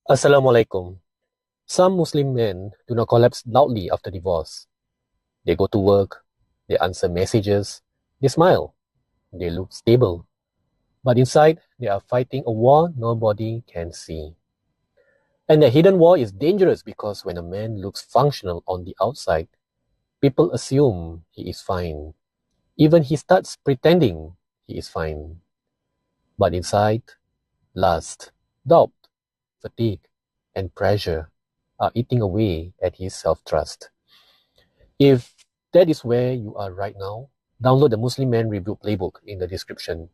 Assalamualaikum. Some Muslim men do not collapse loudly after divorce. They go to work, they answer messages, they smile, they look stable. But inside, they are fighting a war nobody can see. And the hidden war is dangerous because when a man looks functional on the outside, people assume he is fine. Even he starts pretending he is fine. But inside, lust, doubt, fatigue, and pressure are eating away at his self-trust. If that is where you are right now, download the Muslim Man Review Playbook in the description.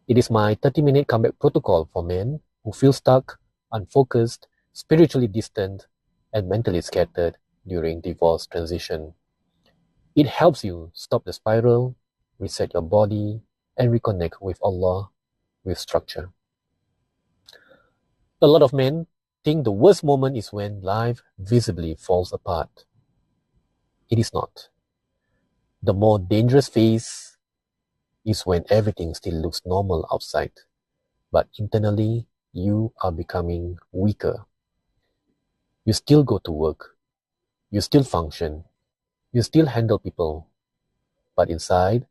It is my 30-minute comeback protocol for men who feel stuck, unfocused, spiritually distant, and mentally scattered during divorce transition. It helps you stop the spiral, reset your body, and reconnect with Allah with structure. A lot of men think the worst moment is when life visibly falls apart. It is not. The more dangerous phase is when everything still looks normal outside, but internally you are becoming weaker. You still go to work, you still function, you still handle people, but inside,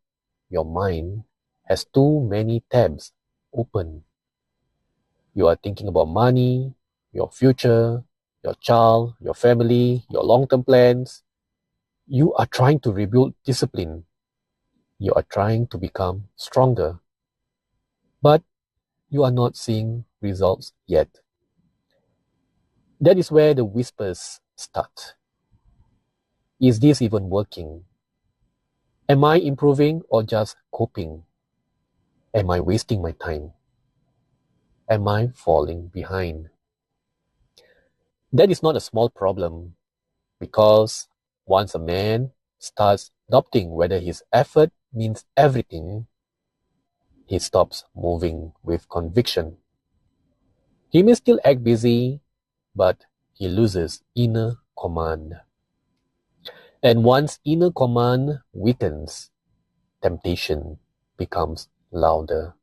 your mind has too many tabs open. You are thinking about money, your future, your child, your family, your long-term plans. You are trying to rebuild discipline. You are trying to become stronger. But you are not seeing results yet. That is where the whispers start. Is this even working? Am I improving or just coping? Am I wasting my time? Am I falling behind? That is not a small problem because once a man starts doubting whether his effort means everything, he stops moving with conviction. He may still act busy, but he loses inner command. And once inner command weakens, temptation becomes louder.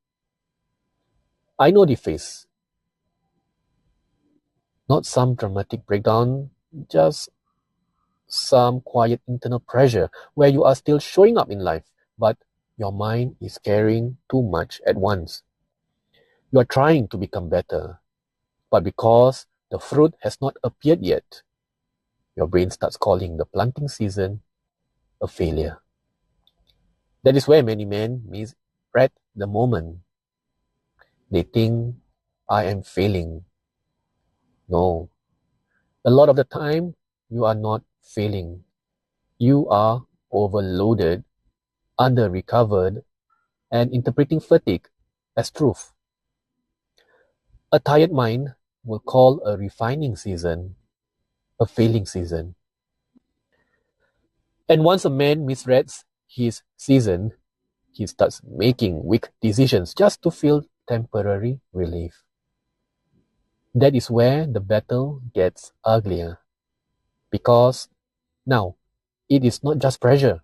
I know the face. Not some dramatic breakdown, just some quiet internal pressure where you are still showing up in life, but your mind is carrying too much at once. You are trying to become better, but because the fruit has not appeared yet, your brain starts calling the planting season a failure. That is where many men misread the moment. They think, I am failing. No. A lot of the time, you are not failing. You are overloaded, under-recovered, and interpreting fatigue as truth. A tired mind will call a refining season a failing season. And once a man misreads his season, he starts making weak decisions just to feel temporary relief. That is where the battle gets uglier. Because now, it is not just pressure.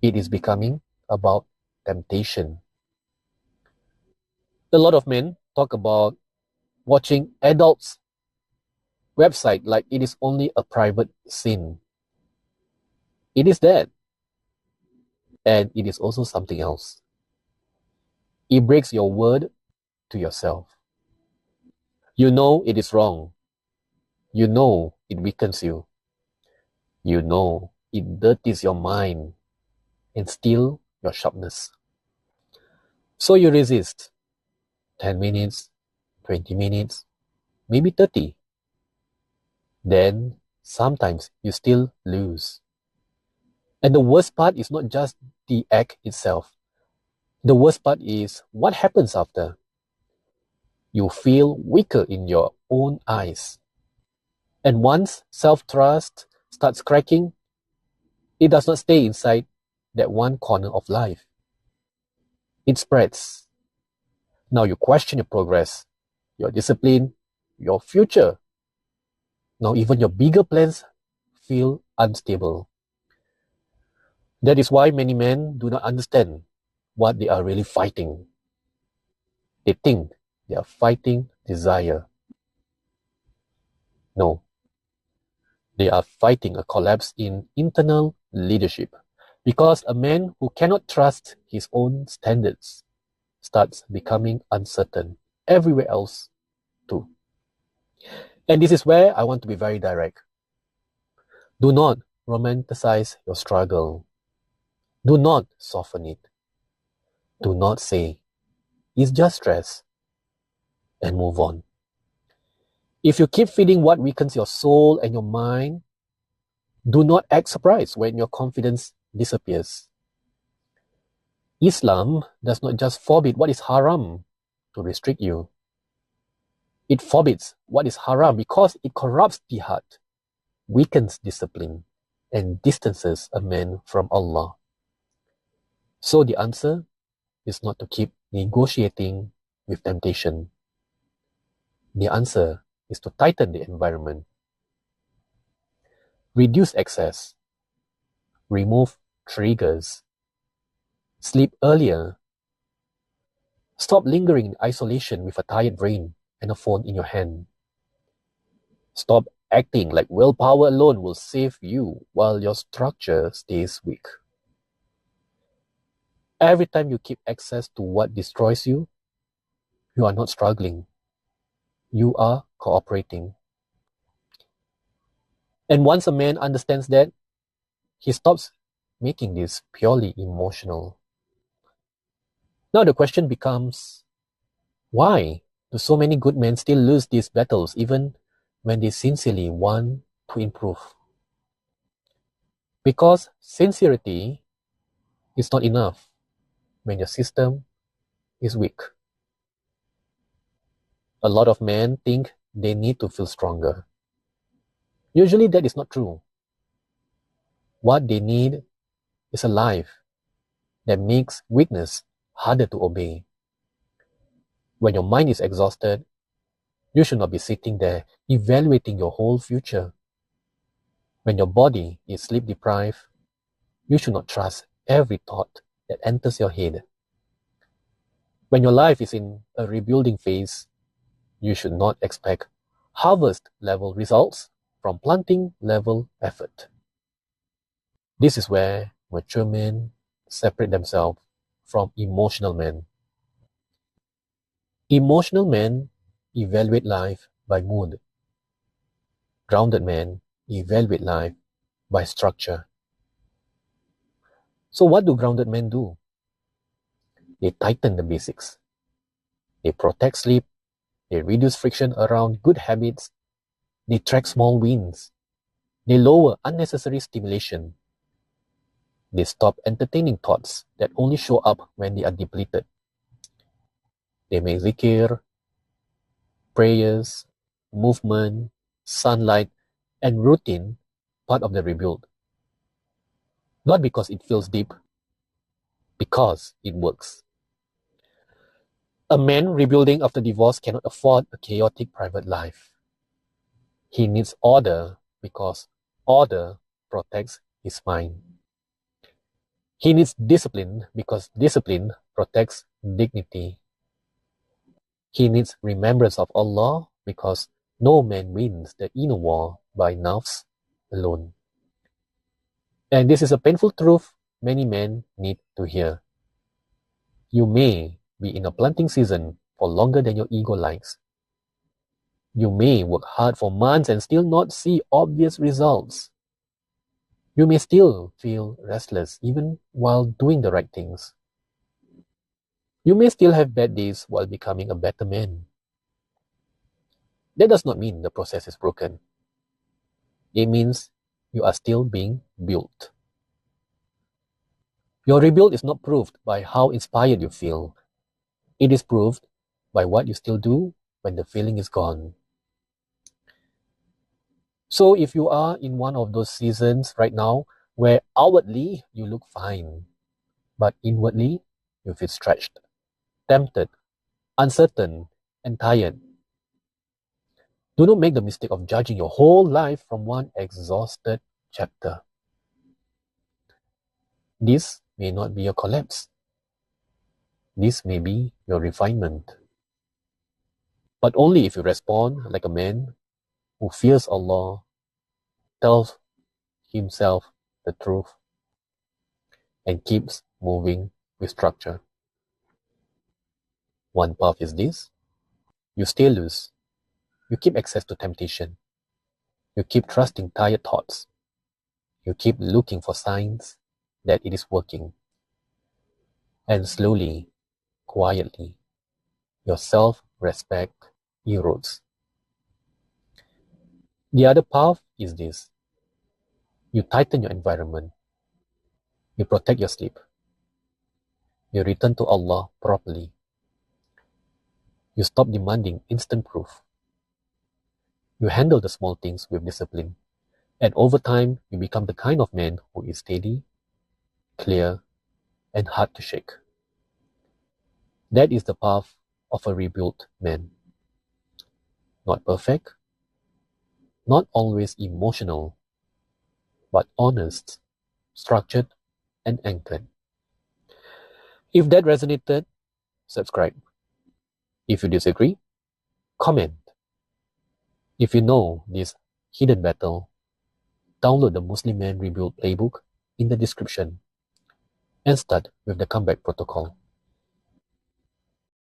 It is becoming about temptation. A lot of men talk about watching adults' website like it is only a private sin. It is that. And it is also something else. It breaks your word to yourself. You know it is wrong. You know it weakens you. You know it dirties your mind and steals your sharpness. So you resist. 10 minutes, 20 minutes, maybe 30. Then sometimes you still lose. And the worst part is not just the act itself. The worst part is what happens after. You feel weaker in your own eyes. And once self-trust starts cracking, it does not stay inside that one corner of life. It spreads. Now you question your progress, your discipline, your future. Now even your bigger plans feel unstable. That is why many men do not understand what they are really fighting. They think they are fighting desire. No, they are fighting a collapse in internal leadership because a man who cannot trust his own standards starts becoming uncertain everywhere else too. And this is where I want to be very direct. Do not romanticize your struggle. Do not soften it. Do not say, it's just stress, and move on. If you keep feeding what weakens your soul and your mind, do not act surprised when your confidence disappears. Islam does not just forbid what is haram to restrict you. It forbids what is haram because it corrupts the heart, weakens discipline, and distances a man from Allah. So the answer is not to keep negotiating with temptation. The answer is to tighten the environment. Reduce excess. Remove triggers. Sleep earlier. Stop lingering in isolation with a tired brain and a phone in your hand. Stop acting like willpower alone will save you while your structure stays weak. Every time you keep access to what destroys you, you are not struggling. You are cooperating. And once a man understands that, he stops making this purely emotional. Now the question becomes, why do so many good men still lose these battles even when they sincerely want to improve? Because sincerity is not enough when your system is weak. A lot of men think they need to feel stronger. Usually that is not true. What they need is a life that makes weakness harder to obey. When your mind is exhausted, you should not be sitting there evaluating your whole future. When your body is sleep deprived, you should not trust every thought that enters your head. When your life is in a rebuilding phase, you should not expect harvest level results from planting level effort. This is where mature men separate themselves from emotional men. Emotional men evaluate life by mood. Grounded men evaluate life by structure. So what do grounded men do? They tighten the basics. They protect sleep. They reduce friction around good habits. They track small wins. They lower unnecessary stimulation. They stop entertaining thoughts that only show up when they are depleted. They make zikir, prayers, movement, sunlight, and routine part of the rebuild. Not because it feels deep, because it works. A man rebuilding after divorce cannot afford a chaotic private life. He needs order because order protects his mind. He needs discipline because discipline protects dignity. He needs remembrance of Allah because no man wins the inner war by nafs alone. And this is a painful truth many men need to hear. You may be in a planting season for longer than your ego likes. You may work hard for months and still not see obvious results. You may still feel restless even while doing the right things. You may still have bad days while becoming a better man. That does not mean the process is broken. It means you are still being built. Your rebuild is not proved by how inspired you feel. It is proved by what you still do when the feeling is gone. So if you are in one of those seasons right now where outwardly you look fine, but inwardly you feel stretched, tempted, uncertain, and tired, do not make the mistake of judging your whole life from one exhausted chapter. This may not be your collapse. This may be your refinement. But only if you respond like a man who fears Allah, tells himself the truth, and keeps moving with structure. One path is this: you stay loose, you keep access to temptation, you keep trusting tired thoughts, you keep looking for signs that it is working, and slowly, quietly, your self-respect erodes. The other path is this: you tighten your environment, you protect your sleep, you return to Allah properly, you stop demanding instant proof, you handle the small things with discipline, and over time, you become the kind of man who is steady, clear, and hard to shake. That is the path of a rebuilt man. Not perfect, not always emotional, but honest, structured, and anchored. If that resonated, subscribe. If you disagree, comment. If you know this hidden battle, download the Muslim Man Rebuild playbook in the description and start with the comeback protocol.